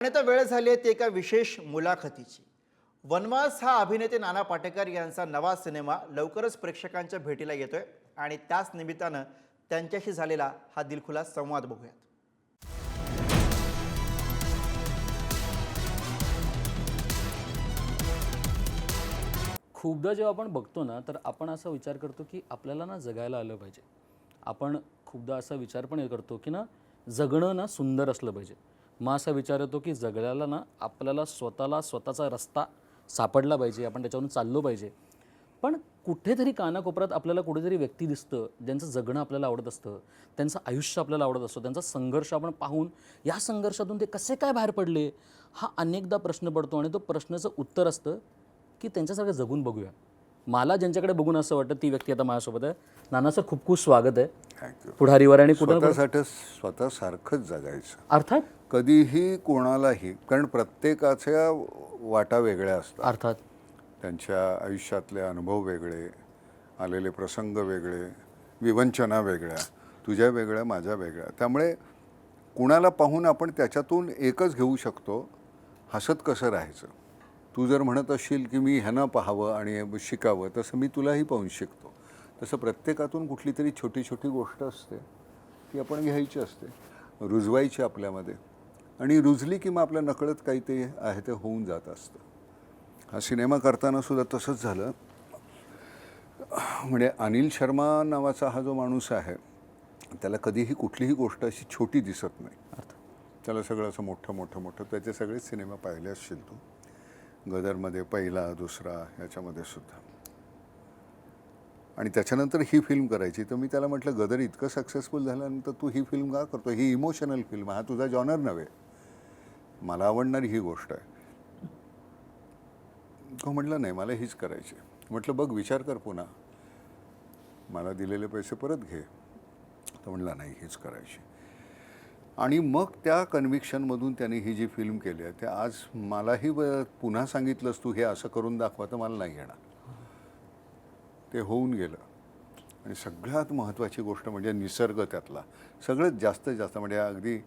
आणि आता वेळ झाली आहे ती एका विशेष मुलाखतीची. वनवास हा अभिनेते नाना पाटेकर यांचा नवा सिनेमा लवकरच प्रेक्षकांच्या भेटीला येतोय आणि त्याच निमित्तानं त्यांच्याशी झालेला हा दिलखुलास संवाद बघूयात. खूपदा जेव्हा आपण बघतो ना, तर आपण असा विचार करतो की आपल्याला ना जगायला आलं पाहिजे. आपण खूपदा असा विचार पण करतो की ना जगणं ना सुंदर असलं पाहिजे. मग असा विचार येतो की जगण्याला ना आपल्याला स्वतःला स्वतःचा रस्ता सापडला पाहिजे, आपण त्याच्यावरून चाललो पाहिजे. पण कुठेतरी कानाकोपऱ्यात आपल्याला कुठेतरी व्यक्ती दिसतं, ज्यांचं जगणं आपल्याला आवडत असतं, त्यांचं आयुष्य आपल्याला आवडत असतं, त्यांचा संघर्ष आपण पाहून या संघर्षातून ते कसे काय बाहेर पडले, हा अनेकदा प्रश्न पडतो. आणि तो प्रश्नाचं उत्तर असतं की त्यांच्यासारखं जगून बघूया. मला ज्यांच्याकडे बघून असं वाटतं ती व्यक्ती आता माझ्यासोबत आहे. नाना सर, खूप खूप स्वागत आहे. थँक्यू. पुढारीवर आणि पुन्हा स्वतःसारखंच जगायचं, अर्थात कधीही कोणालाही. कारण प्रत्येकाच्या वाटा वेगळ्या असतात, अर्थात त्यांच्या आयुष्यातले अनुभव वेगळे, आलेले प्रसंग वेगळे, विवंचना वेगळ्या, तुझ्या वेगळ्या, माझ्या वेगळ्या. त्यामुळे कुणाला पाहून आपण त्याच्यातून एकच घेऊ शकतो, हसत कसं राहायचं. तू जर म्हणत असशील की मी ह्यांना पाहावं आणि शिकावं, तसं मी तुलाही पाहून शिकतो. तसं प्रत्येकातून कुठली तरी छोटी छोटी गोष्ट असते, ती आपण घ्यायची असते, रुजवायची आपल्यामध्ये. आणि रुजली की मग आपल्या नकळत काही ते आहे ते होऊन जात असतं. हा सिनेमा करताना सुद्धा तसंच झालं. म्हणजे अनिल शर्मा नावाचा हा जो माणूस आहे, त्याला कधीही कुठलीही गोष्ट अशी छोटी दिसत नाही. त्याला सगळं असं मोठं मोठं मोठं. त्याचे सगळेच सिनेमा पाहिले असशील तू, गदरमध्ये पहिला, दुसरा, याच्यामध्ये सुद्धा. आणि त्याच्यानंतर ही फिल्म करायची, तर मी त्याला म्हटलं, गदर इतकं सक्सेसफुल झाल्यानंतर तू ही फिल्म का करतो? ही इमोशनल फिल्म, हा तुझा जॉनर नव्हे, मला आवडणारी ही गोष्ट आहे. तो म्हटलं नाही, मला हीच करायची. म्हटलं बघ, विचार कर पुन्हा, मला दिलेले पैसे परत घे. तो म्हटला नाही, हीच करायची. आणि मग त्या कन्व्हिक्शनमधून त्यांनी ही जी फिल्म केली आहे, ते आज मलाही पुन्हा सांगितलंस तू हे असं करून दाखवा, तर मला नाही येणार. ते होऊन गेलं. आणि सगळ्यात महत्त्वाची गोष्ट म्हणजे निसर्ग त्यातला सगळ्यात जास्त म्हणजे अगदी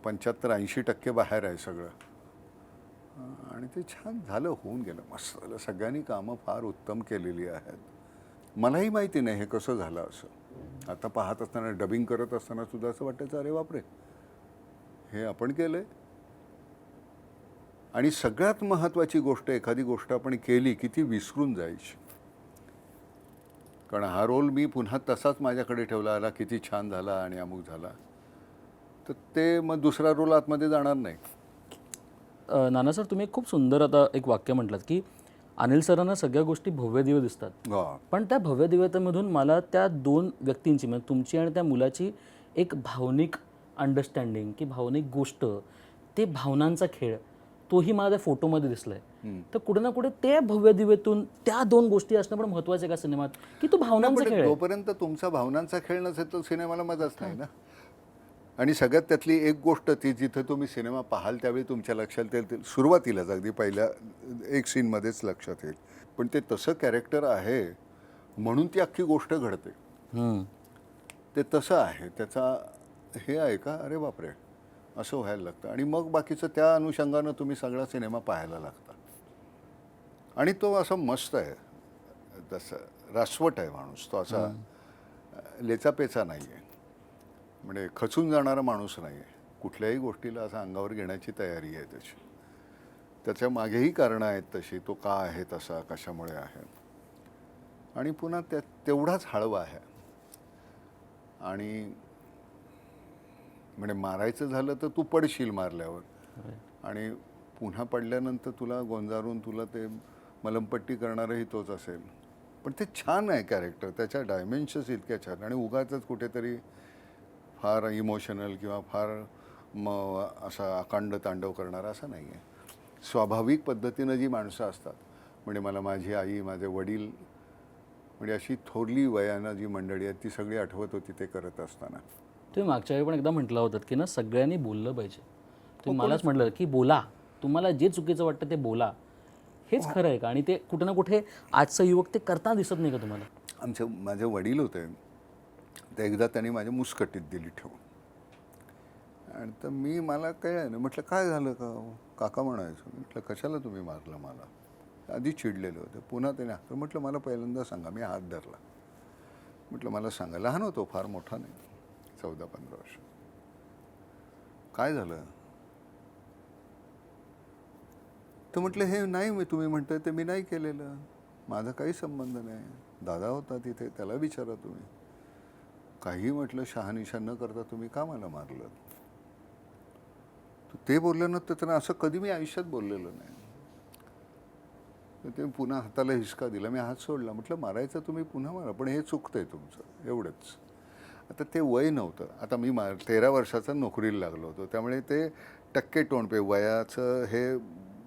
75-80% बाहेर आहे सगळं. आणि ते छान झालं, होऊन गेलं, मस्त झालं. सगळ्यांनी कामं फार उत्तम केलेली आहेत. मलाही माहिती नाही हे कसं झालं असं. आता पाहत असताना, डबिंग करत असताना सुद्धा असं वाटायचं, अरे बापरे, हे आपण केलं आहे. आणि सगळ्यात महत्त्वाची गोष्ट, एखादी गोष्ट आपण केली की ती विसरून जायची. कारण हा रोल मी पुन्हा तसाच माझ्याकडे ठेवला, आला किती छान झाला आणि अमुक झाला, तर ते मग दुसरा रोल आतमध्ये जाणार नाही. नाना सर, तुम्ही खूप सुंदर आता एक वाक्य म्हटलं की अनिल सरांना सगळ्या गोष्टी भव्य दिव्य दिसतात. पण त्या भव्य दिव्यतेमधून मला त्या दोन व्यक्तींची, म्हणजे तुमची आणि त्या मुलाची, एक भावनिक अंडरस्टँडिंग की भावनिक गोष्ट, ते भावनांचा खेळ, तोही मला त्या फोटोमध्ये दिसलाय. तर कुठे ना कुठे ते भव्य दिव्यतून त्या दोन गोष्टी असणं पण महत्त्वाचं आहे का सिनेमात, की तो भावनांचा खेळ आहे? जोपर्यंत तुमचा भावनांचा खेळ नसेल तर सिनेमाला मजाच नाही ना. आणि सगळ्यात त्यातली एक गोष्ट ती, जिथं तुम्ही सिनेमा पाहाल त्यावेळी तुमच्या लक्षात येईल, सुरुवातीलाच अगदी पहिल्या एक सीनमध्येच लक्षात येईल. पण ते तसं कॅरेक्टर आहे म्हणून ती अख्खी गोष्ट घडते. ते तसं आहे, त्याचा हे आहे का, अरे बापरे, असं व्हायला लागतं. आणि मग बाकीचं त्या अनुषंगानं तुम्ही सगळा सिनेमा पाहायला लागता. आणि तो असा मस्त आहे, तसं रासवट आहे माणूस तो, असा लेचापेचा नाही आहे, म्हणजे खचून जाणारा माणूस नाही आहे. कुठल्याही गोष्टीला असं अंगावर घेण्याची तयारी आहे त्याची. त्याच्या मागेही कारणं आहेत तशी, तो का आहे तसा, कशामुळे आहे. आणि पुन्हा तेवढाच हळवा आहे. आणि म्हणजे मारायचं झालं तर तू पडशील मारल्यावर, आणि पुन्हा पडल्यानंतर तुला गोंजारून तुला ते मलमपट्टी करणारही तोच असेल. पण ते छान आहे कॅरेक्टर, त्याच्या डायमेन्शन्स इतक्या छान. आणि उगाचच कुठेतरी फार इमोशनल किंवा फार असा अकांड तांडव करणारा असं नाही आहे. स्वाभाविक पद्धतीनं जी माणसं असतात, म्हणजे मला माझी आई, माझे वडील, म्हणजे अशी थोरली वयानं जी मंडळी आहेत ती सगळी आठवत होती ते करत असताना. तुम्ही मागच्या वेळी पण एकदा म्हटलं होतं की ना सगळ्यांनी बोललं पाहिजे. तुम्ही मलाच म्हटलं की बोला, तुम्हाला जे चुकीचं वाटतं ते बोला. हेच खरं आहे का? आणि ते कुठे ना कुठे आजचा युवक ते करताना दिसत नाही का तुम्हाला? माझे वडील होते, ते एकदा त्यांनी माझ्या मुसकटीत दिली ठेवून. आणि तर मला कळलं नाही. म्हटलं काय झालं का काका म्हणायचं. म्हटलं कशाला तुम्ही मारलं मला. आधी चिडलेले होते. पुन्हा त्याने हात म्हटलं मला पहिल्यांदा सांगा. मी हात धरला. म्हटलं मला सांगा. लहान होतो, फार मोठा नाही, 14-15 वर्ष. काय झालं. तर म्हटलं हे नाही, मी तुम्ही म्हणताय ते मी नाही केलेलं, माझा काही संबंध नाही. दादा होता तिथे, त्याला विचारा तुम्ही. काही म्हटलं शहानिशा न करता तुम्ही का मला मारलं. ते बोलल्यानंतर त्यांना असं कधी मी आयुष्यात बोललेलं नाही. तर ते पुन्हा हाताला हिसका दिला. मी हात सोडला. म्हटलं मारायचं तुम्ही पुन्हा मारा, पण हे चुकतंय तुमचं, एवढंच. आता ते वय नव्हतं. आता मी 13 वर्षाचा नोकरीला लागलो होतो, त्यामुळे ते टक्के टोणपे वयाचं हे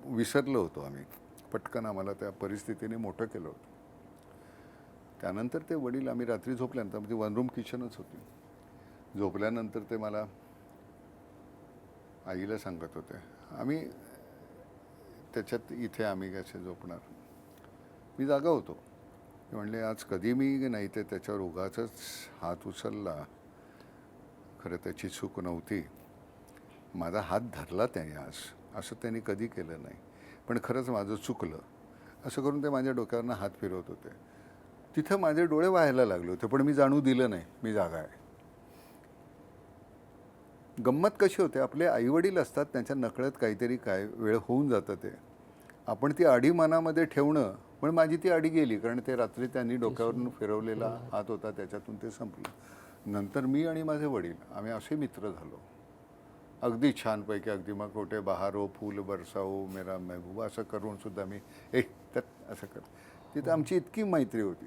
विसरलो होतो आम्ही. पटकन आम्हाला त्या परिस्थितीने मोठं केलं होतं. त्यानंतर ते वडील, आम्ही रात्री झोपल्यानंतर, ती 1 रूम किचनच होती, झोपल्यानंतर ते मला आईला सांगत होते, आम्ही त्याच्यात इथे आम्ही कसे झोपणार. मी जागा होतो. मी म्हणले आज कधी मी नाही ते त्याच्यावर उगाचच हात उचलला. खरं त्याची चूक नव्हती. माझा हात धरला त्याने आज, असं त्यांनी कधी केलं नाही, पण खरंच माझं चुकलं. असं करून ते माझ्या डोक्यावरनं हात फिरवत होते. तिथं माझे डोळे वाहायला लागले होते, पण मी जाणू दिलं नाही मी जागा आहे. गंमत कशी होते, आपले आईवडील असतात, त्यांच्या नकळत काहीतरी काय वेळ होऊन जातं. ते आपण ती आडी मनामध्ये ठेवणं, पण माझी ती आडी गेली, कारण ते रात्री त्यांनी डोक्यावरून फिरवलेला हात होता, त्याच्यातून ते संपलं. नंतर मी आणि माझे वडील आम्ही असे मित्र झालो, अगदी छानपैकी. अगदी मग कुठे बहारो फूल बरसाओ मेरा महबूबा असं करून सुद्धा मी त्यात असं कर. तिथं आमची इतकी मैत्री होती.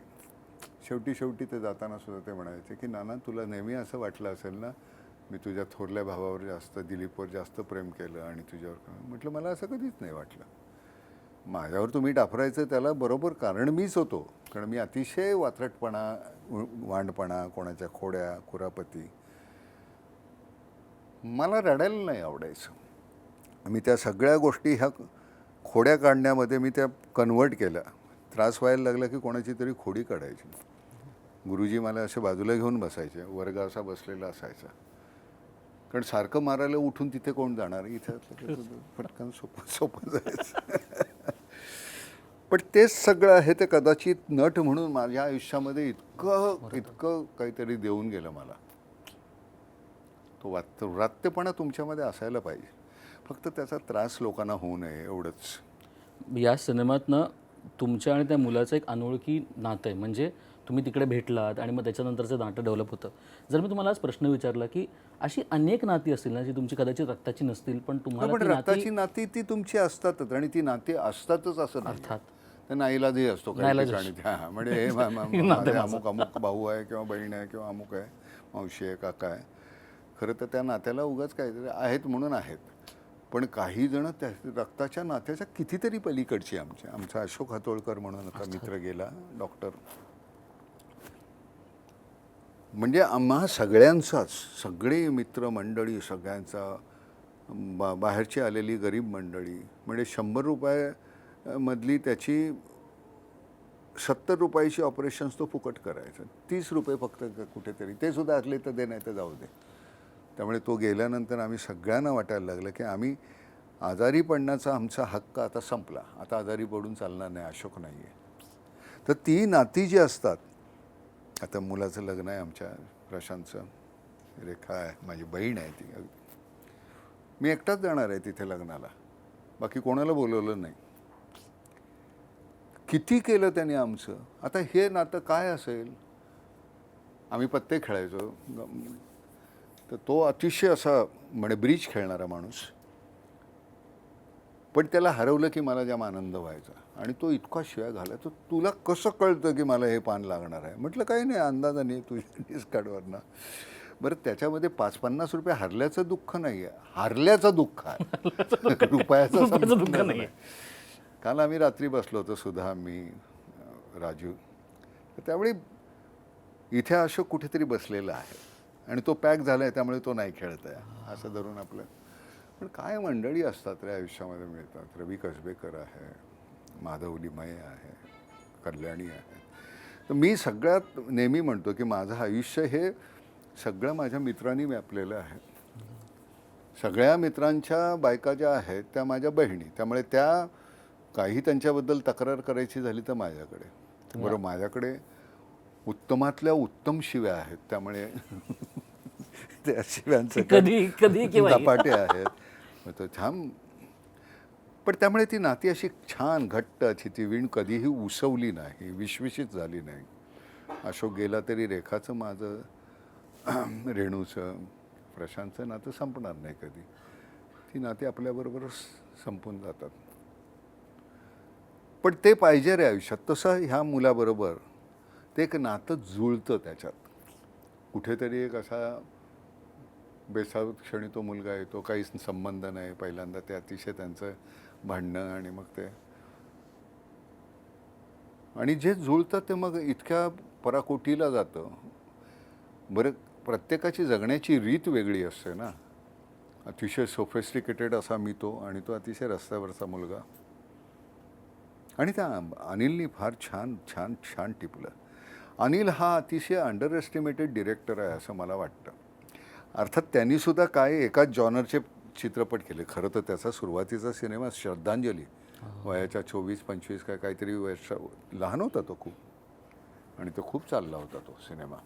शेवटी ते जाताना सुद्धा ते म्हणायचे की नाना तुला नेहमी असं वाटलं असेल ना मी तुझ्या थोरल्या भावावर जास्त, दिलीपवर जास्त प्रेम केलं आणि तुझ्यावर. म्हटलं मला असं कधीच नाही वाटलं. माझ्यावर तुम्ही डाफरायचं त्याला बरोबर कारण मीच होतो, कारण मी अतिशय वात्रटपणा, वांडपणा, कोणाच्या खोड्या कुरापती, मला रडायला नाही आवडायचं. मी त्या सगळ्या गोष्टी ह्या खोड्या काढण्यामध्ये मी त्या कन्वर्ट केल्या. त्रास व्हायला लागला की कोणाची तरी खोडी काढायची. गुरुजी मला असे बाजूला घेऊन बसायचे, वर्ग असा बसलेला असायचा, कारण सारखं मारायला उठून तिथे कोण जाणार, इथं पटकन सोपं जायचं. पण तेच सगळं आहे ते कदाचित नट म्हणून माझ्या आयुष्यामध्ये इतकं काहीतरी देऊन गेलं मला. तो वात्यपणा तुमच्यामध्ये असायला पाहिजे, फक्त त्याचा त्रास लोकांना होऊ नये एवढंच. या सिनेमातनं तुमच्या आणि त्या मुलाचं एक अनोळखी नातं आहे. म्हणजे तुम्ही तिकडे भेटलात आणि मग त्याच्यानंतरचं नातं डेव्हलप होतं. जर मी तुम्हाला आज प्रश्न विचारला की अशी अनेक नाती असतील ना जी तुमची कदाचित रक्ताची नसतील, पण तुम्हाला पण ती रक्ताची नाती ती तुमची असतातच, आणि ती नाती असतातच असं नाही. अर्थात तर नाईलाजही असतो काही ठिकाणी. हां, म्हणजे हे माझे अमुक भाऊ आहे किंवा बहीण आहे किंवा अमुक आहे, मावशी आहे, काका आहे. खरं तर त्या नात्याला उगाच काहीतरी आहेत म्हणून आहेत. पण काही जण त्या रक्ताच्या नात्याच्या कितीतरी पलीकडची. आमचा अशोक हातोळकर म्हणून आता मित्र गेला, डॉक्टर, म्हणजे आम्हा सगळ्यांचाच, सगळे मित्रमंडळी सगळ्यांचा, बाहेरची आलेली गरीब मंडळी, म्हणजे 100 रुपयामधली त्याची 70 रुपयाची ऑपरेशन्स तो फुकट करायचा. 30 रुपये फक्त कुठेतरी, ते सुद्धा असले तर दे, नाही तर जाऊ दे. त्यामुळे तो गेल्यानंतर आम्ही सगळ्यांना वाटायला लागलं की आम्ही आजारी पडण्याचा आमचा हक्क आता संपला, आता आजारी पडून चालणार नाही, अशोक नाही आहे. तर ती नाती जी असतात, आता मुलाचं लग्न आहे आमच्या प्रशांतचं, रेखा आहे माझी बहीण आहे, ती मी एकटाच जाणार आहे तिथे लग्नाला, बाकी कोणाला बोलवलं नाही. किती केलं त्याने आमचं. आता हे नातं काय असेल. आम्ही पत्ते खेळायचो, तर तो अतिशय असा म्हणजे ब्रिज खेळणारा माणूस, पण त्याला हरवलं की मला जाम आनंद व्हायचा. आणि तो इतका शिव्या घालायचा, तुला कसं कळतं की मला हे पान लागणार आहे. म्हटलं काही नाही, अंदाजाने तुझ्या डिस्कार्डवरनं. बरं त्याच्यामध्ये 5-50 रुपये हरल्याचं दुःख नाही आहे, हारल्याचं दुःख आहे, रुपयाचं दुःख नाही. काल आम्ही रात्री बसलो होतो, सुद्धा, मी, राजू, त्यावेळी इथे अशोक कुठेतरी बसलेला आहे आणि तो पॅक झाला आहे, त्यामुळे तो नाही खेळत आहे असं धरून आपलं. पण काय मंडळी असतात रे आयुष्यामध्ये मिळतात. रवी कसबेकर आहे, माधव लिमये आहे, कल्याणी आहे. तर मी सगळ्यात नेहमी म्हणतो की माझं आयुष्य हे सगळं माझ्या मित्रांनी व्यापलेलं आहे. सगळ्या मित्रांच्या बायका ज्या आहेत त्या माझ्या बहिणी, त्यामुळे त्या काही त्यांच्याबद्दल तक्रार करायची झाली तर माझ्याकडे. बरं, माझ्याकडे उत्तमातल्या उत्तम शिव्या आहेत, त्यामुळे त्या शिव्यांचं कधी किंवा झपाटे आहेत. मग तो छान, पण त्यामुळे ती नाती अशी छान घट्ट अशी, ती वीण कधीही उसवली नाही, विश्विषित झाली नाही. अशोक गेला तरी रेखाचं, माझं, रेणूचं, प्रशांतचं नातं संपणार नाही कधी. ती नाती आपल्याबरोबरच संपून जातात. पण ते पाहिजे रे आयुष्यात. तसं ह्या मुलाबरोबर ते एक नातं जुळतं. त्याच्यात कुठेतरी एक असा बेसावत क्षणी तो मुलगा येतो, काही संबंध नाही, पहिल्यांदा ते अतिशय त्यांचं भांडणं, आणि मग ते, आणि जे जुळतं ते मग इतक्या पराकोटीला जातं. बरं, प्रत्येकाची जगण्याची रीत वेगळी असते ना. अतिशय सोफिस्टिकेटेड असा मी तो, आणि तो अतिशय रस्त्यावरचा मुलगा. आणि त्या अनिलनी फार छान छान छान टिपलं. अनिल हा अतिशय अंडर एस्टिमेटेड डिरेक्टर आहे असं मला वाटतं. अर्थात त्यांनीसुद्धा काय एकाच जॉनरचे चित्रपट केले. खरं तर त्याचा सुरुवातीचा सिनेमा श्रद्धांजली, वयाच्या 24-25 काहीतरी वर्ष लहान होता तो खूप, आणि तो खूप चालला होता तो सिनेमा.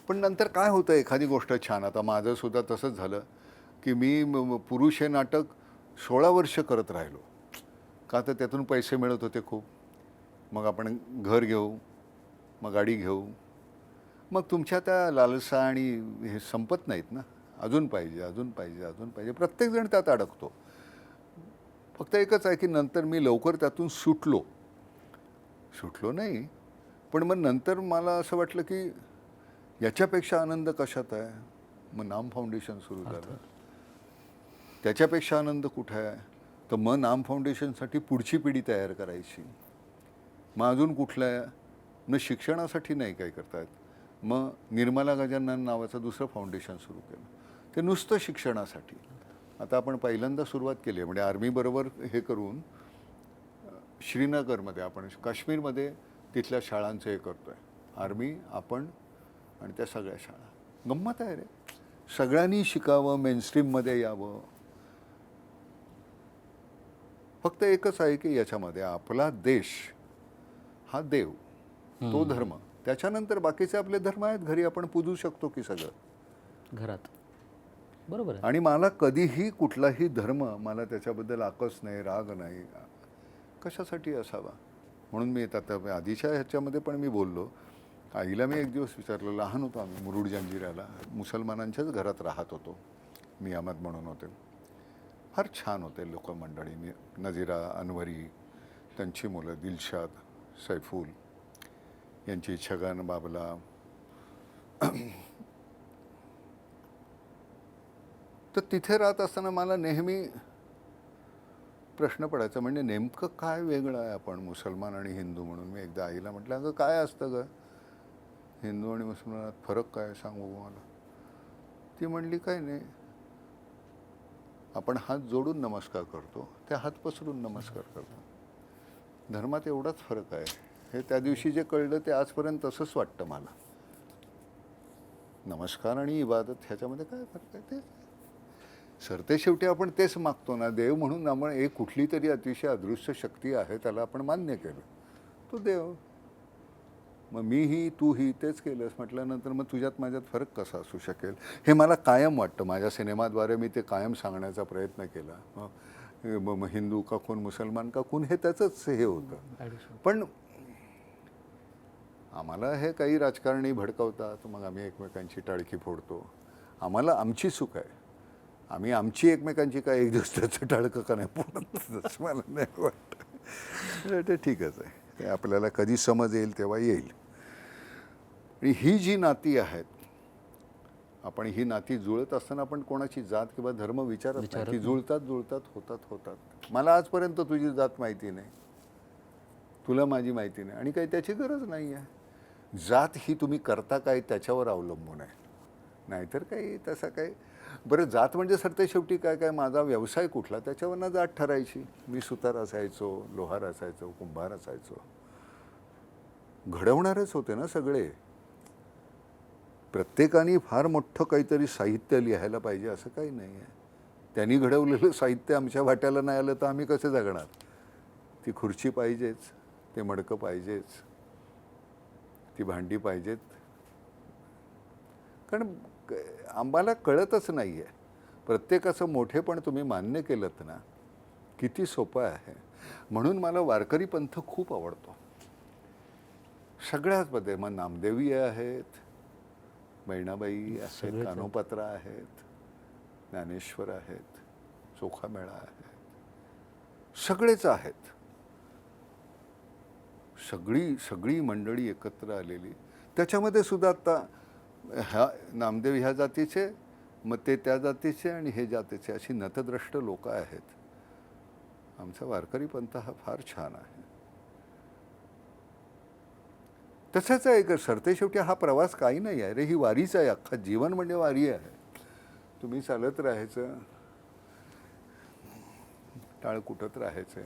पण नंतर काय होतं, एखादी गोष्ट छान, आता माझंसुद्धा तसंच झालं की मी पुरुष हे नाटक 16 वर्ष करत राहिलो. का तर त्यातून पैसे मिळत होते खूप. मग आपण घर घेऊ, मग गाडी घेऊ, मग तुमच्या त्या लालसा आणि हे संपत नाहीत ना. अजून पाहिजे, अजून पाहिजे, अजून पाहिजे. प्रत्येकजण त्यात अडकतो. फक्त एकच आहे की नंतर मी लवकर त्यातून सुटलो नाही, पण मग नंतर मला असं वाटलं की याच्यापेक्षा आनंद कशात आहे. मग नाम फाउंडेशन सुरू झालं. त्याच्यापेक्षा आनंद कुठे आहे, तर मग नाम फाउंडेशनसाठी पुढची पिढी तयार करायची. मग अजून कुठलं आहे, न शिक्षणासाठी नाही काय करतायत. मग निर्मला गजानन नावाचं दुसरं फाउंडेशन सुरू केलं, ते नुसतं शिक्षणासाठी. आता आपण पहिल्यांदा सुरुवात केली आहे, म्हणजे आर्मीबरोबर हे करून श्रीनगरमध्ये, आपण काश्मीरमध्ये तिथल्या शाळांचं हे करतो आहे. आर्मी, आपण आणि त्या सगळ्या शाळा. गंमत आहे रे. सगळ्यांनी शिकावं, मेनस्ट्रीममध्ये यावं. फक्त एकच आहे की याच्यामध्ये आपला देश हा देव, तो धर्म, त्याच्यानंतर बाकीचे आपले धर्म आहेत. घरी आपण पूजू शकतो की सगळं घरात. बरोबर आहे. आणि मला कधीही कुठलाही धर्म, मला त्याच्याबद्दल आकस नाही, राग नाही. कशासाठी असावा. म्हणून मी आता आधीच्या ह्याच्यामध्ये पण मी बोललो. आईला मी एक दिवस विचारलं, लहान होतो आम्ही, मुरुड जंजिऱ्याला मुसलमानांच्याच घरात राहत होतो. मी अहमद म्हणून होते. फार छान होते लोक मंडळी. नजीरा, अनवरी, त्यांची मुलं दिलशाद, सैफुल, यांची छगन, बाबला. तर तिथे राहत असताना मला नेहमी प्रश्न पडायचा, म्हणजे नेमकं काय वेगळं आहे आपण मुसलमान आणि हिंदू म्हणून. मी एकदा आईला म्हटलं, अगं काय असतं ग हिंदू आणि मुसलमानात फरक काय, सांगू मला. ती म्हणली, काय नाही, आपण हात जोडून नमस्कार करतो, ते हात पसरून नमस्कार करतो. धर्मात एवढाच फरक आहे. हे त्या दिवशी जे कळलं ते आजपर्यंत तसंच वाटतं मला. नमस्कार आणि इबादत ह्याच्यामध्ये काय फरक आहे. ते सरते शेवटी आपण तेच मागतो ना. देव म्हणून आपण एक कुठली तरी अतिशय अदृश्य शक्ती आहे, त्याला आपण मान्य केलं, तो देव. मग मीही तूही तेच केलंस म्हटल्यानंतर मग तुझ्यात माझ्यात फरक कसा असू शकेल, हे मला कायम वाटतं. माझ्या सिनेमाद्वारे मी ते कायम सांगण्याचा प्रयत्न केला. मग हिंदू का कोण, मुसलमान का कोण, हे त्याचंच हे होतं. पण आम्हाला हे काही राजकारणी भडकवतात, मग आम्ही एकमेकांची टाळकी फोडतो. आम्हाला आमची चूक आहे, आम्ही आमची एकमेकांची काय एक दिवस त्याचं टाळकं का नाही फोडत, तसं मला नाही वाटतं. ते ठीकच आहे, ते आपल्याला कधी समज येईल तेव्हा येईल. आणि ही जी नाती आहेत, आपण ही नाती जुळत असताना आपण कोणाची जात किंवा धर्म विचारत नाही, की जुळतात जुळतात होतात. मला आजपर्यंत तुझी जात माहिती नाही, तुला माझी माहिती नाही, आणि काही त्याची गरज नाही आहे. जात ही तुम्ही करता काय त्याच्यावर अवलंबून आहे, नाहीतर काही तसं काही. बरं, जात म्हणजे सरते शेवटी काय काय माझा व्यवसाय कुठला त्याच्यावरनं जात ठरायची. मी सुतार असायचो, लोहार असायचो, कुंभार असायचो. घडवणारच होते ना सगळे. प्रत्येकाने फार मोठं काहीतरी साहित्य लिहायला पाहिजे असं काही नाही आहे. त्यांनी घडवलेलं साहित्य आमच्या वाट्याला नाही आलं तर आम्ही कसे जगणार? ती खुर्ची पाहिजेच, ते मडकं पाहिजेच, ती भांडी पाहिजेत. कारण आम्हाला कळतच नाही आहे. प्रत्येकाचं मोठेपण तुम्ही मान्य केलं ना, किती सोपं आहे. म्हणून मला वारकरी पंथ खूप आवडतो सगळ्याच मध्ये. मग नामदेवी आहेत, बहिणाबाई आहेत, कानोपात्रा आहेत, ज्ञानेश्वर आहेत, चोखामेळा आहेत, सगळेच आहेत. सगळी मंडळी एकत्र आलेली. त्याच्यामध्ये सुद्धा आता ह्या नामदेव ह्या जातीचे, मग ते त्या जातीचे आणि हे जातीचे, अशी नतद्रष्ट लोक आहेत. आमचा वारकरी पंथ हा फार छान आहे. तसंच आहे की सरतेशेवटी हा प्रवास काही नाही आहे रे, ही वारीच आहे. अख्खा जीवन म्हणजे वारी आहे. तुम्ही चालत राहायचं, टाळ कुठत राहायचं.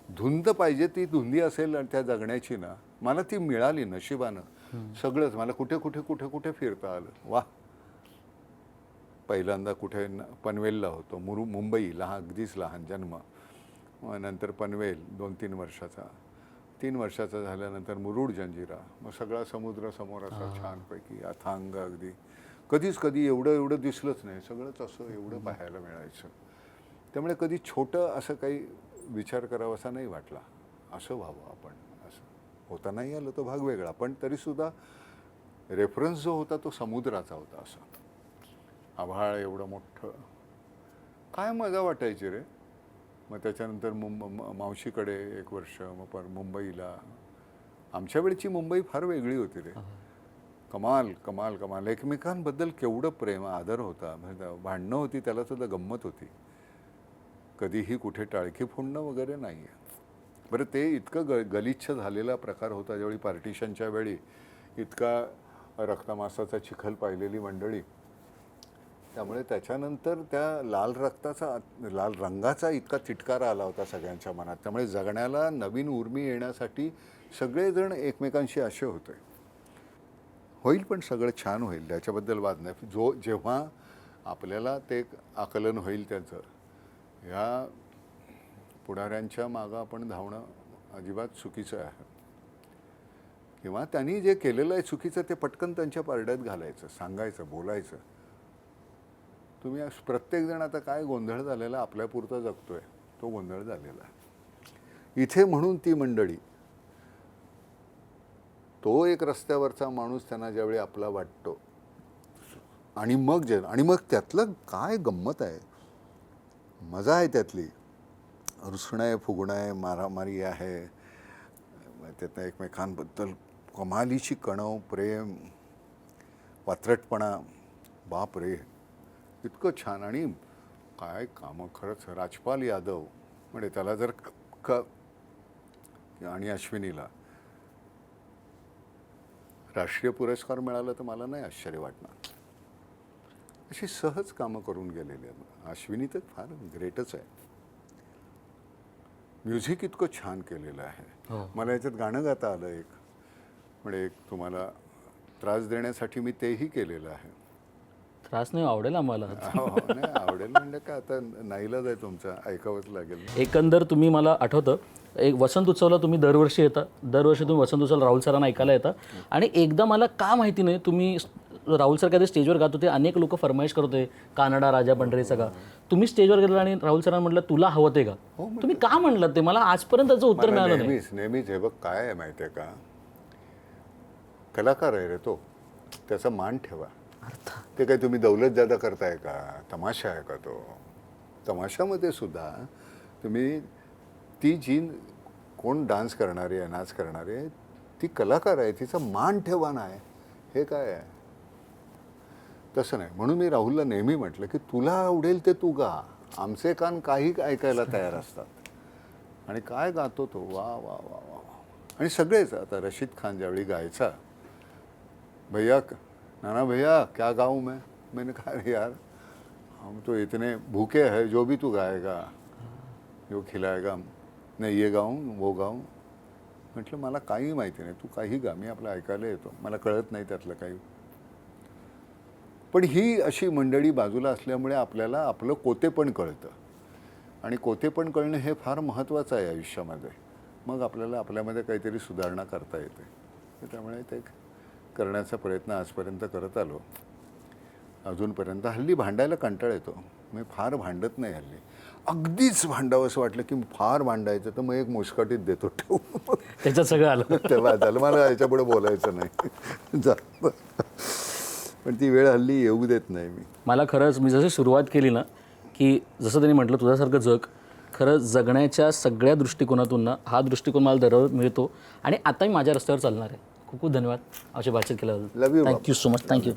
धुंद पाहिजे ती धुंदी असेल आणि त्या जगण्याची ना, मला ती मिळाली नशिबानं. सगळंच मला कुठे कुठे कुठे कुठे फिरता आलं. वा, पहिल्यांदा कुठे पनवेलला होतो, मुंबई, अगदीच लहान जन्म. मग नंतर पनवेल 2-3 वर्षाचा, 3 वर्षाचा झाल्यानंतर मुरुड जंजिरा. मग सगळा समुद्र समोर असा छानपैकी अथांग, अगदी कधी एवढं दिसलंच नाही. सगळंच असं एवढं पाहायला मिळायचं. त्यामुळे कधी छोटं असं काही विचार करावा असा नाही वाटला. असं व्हावं आपण, असं होता नाही आलं तो भाग वेगळा. पण तरीसुद्धा रेफरन्स जो होता तो समुद्राचा होता. असा आभाळ एवढं मोठं, काय मजा वाटायची रे. मग त्याच्यानंतर मावशीकडे 1 वर्ष, मग मुंबईला. आमच्या वेळची मुंबई फार वेगळी होती रे. कमाल कमाल कमाल. एकमेकांबद्दल केवढं प्रेम आदर होता. भांडणं होती त्याला सुद्धा गंमत होती. कधीही कुठे टाळकी फोडणं वगैरे नाही आहे. बरं, ते इतकं गलिच्छ झालेला प्रकार होता ज्यावेळी पार्टिशनच्या वेळी. इतका रक्तमासाचा चिखल पाहिलेली मंडळी. त्यामुळे त्याच्यानंतर त्या लाल रंगाचा इतका तिटकारा आला होता सगळ्यांच्या मनात. त्यामुळे जगण्याला नवीन उर्मी येण्यासाठी सगळेजण एकमेकांशी असे होते. होईल, पण सगळं छान होईल, त्याच्याबद्दल वाद नाही. जेव्हा आपल्याला ते आकलन होईल त्याचं, ह्या पुढाऱ्यांच्या मागं आपण धावणं अजिबात चुकीचं आहे. किंवा त्यांनी जे केलेलं आहे चुकीचं ते पटकन त्यांच्या पारड्यात घालायचं, सांगायचं, बोलायचं. तुम्ही प्रत्येकजण आता काय गोंधळ झालेला आपल्यापुरता जगतोय, तो गोंधळ झालेला इथे. म्हणून ती मंडळी, तो एक रस्त्यावरचा माणूस त्यांना ज्यावेळी आपला वाटतो, आणि मग त्यातलं काय गंमत आहे, मजा आहे त्यातली. रुसणं आहे, फुगणं आहे, मारामारी आहे, त्यातनं एकमेकांबद्दल कमालीची कणव, प्रेम, वात्रटपणा. बाप रे, इतकं छान. आणि काय कामं खरंच. राजपाल यादव म्हणजे त्याला जर आणि अश्विनीला राष्ट्रीय पुरस्कार मिळाला तर मला नाही आश्चर्य वाटणार. अशी सहज कामं करून गेलेली आहेत. अश्विनी तर फार ग्रेटच आहे. म्युझिक इतकं छान केलेलं आहे. मला याच्यात गाणं गाता आलं एक, म्हणजे एक तुम्हाला त्रास देण्यासाठी मी तेही केलेलं आहे. त्रास नाही, आवडेल आम्हाला. नाही आवडेल म्हणजे काय, आता नाईलाज आहे तुमचा, ऐकावंच लागेल. एकंदर तुम्ही, मला आठवतं एक वसंत उत्सवला तुम्ही दरवर्षी येता. दरवर्षी तुम्ही वसंत उत्सवाला राहुल सरांना ऐकायला येता. आणि एकदा मला का माहिती नाही, तुम्ही राहुल सर कधी स्टेजवर गात होते, अनेक लोक फरमाईश करत होते कानडा राजा पंढरीचा गा. तुम्ही स्टेजवर गेला आणि राहुल सरांना म्हटलं तुला हवं ते का, तुम्ही का म्हणलं ते मला आजपर्यंत त्याचं उत्तर मिळालं नाही. नेहमीच हे बघ काय आहे माहिती आहे का, कलाकार आहे रे तो, त्याचा मान ठेवा. ते काही तुम्ही दौलत जादा करताय का, तमाशा आहे का तो. तमाशामध्ये सुद्धा तुम्ही ती जी कोण डान्स करणारी आहे, नाच करणारी आहे, ती कलाकार आहे, तिचा मान ठेवा नाही. हे काय आहे, तसं नाही. म्हणून मी राहुलला नेहमी म्हटलं की तुला आवडेल ते तू गा, आमचे कान काही ऐकायला तयार असतात. आणि काय गातो तो, वा वा वा वा. आणि सगळेच. आता रशीद खान ज्यावेळी गायचा, भैया नाना भैया क्या गाऊं मैंने कहा यार हम तो इतने भूखे हैं, जो भी तू गाएगा जो खिलाएगा, नाही ये गाऊं वो गाऊं. म्हटलं मला काही माहिती नाही, तू काही गा, मी आपलं ऐकायला येतो, मला कळत नाही त्यातलं काही. पण ही अशी मंडळी बाजूला असल्यामुळे आपल्याला आपलं कोतेपण कळतं आणि कोतेपण कळणं हे फार महत्त्वाचं आहे आयुष्यामध्ये. मग आपल्याला आपल्यामध्ये काहीतरी सुधारणा करता येते. तर त्यामुळे ते करण्याचा प्रयत्न आजपर्यंत करत आलो. अजूनपर्यंत हल्ली भांडायला कंटाळा येतो. मी फार भांडत नाही हल्ली. अगदीच भांडावं असं वाटलं की फार भांडायचं तर मग एक मुस्कटीत देतो ठेवू. त्याच्यात सगळं आलं. तेव्हा झालं, मला याच्यापुढे बोलायचं नाही. जा. पण ती वेळ हल्ली येऊ देत नाही मी. मला खरंच मी जशी सुरुवात केली ना, की जसं त्यांनी म्हटलं तुझ्यासारखं जग, खरं जगण्याच्या सगळ्या दृष्टिकोनातून ना हा दृष्टिकोन मला दररोज मिळतो आणि आता मी माझ्या रस्त्यावर चालणार आहे. खूप खूप धन्यवाद अशी बातचीत केल्याबद्दल. Love you, thank you so much. Thank you.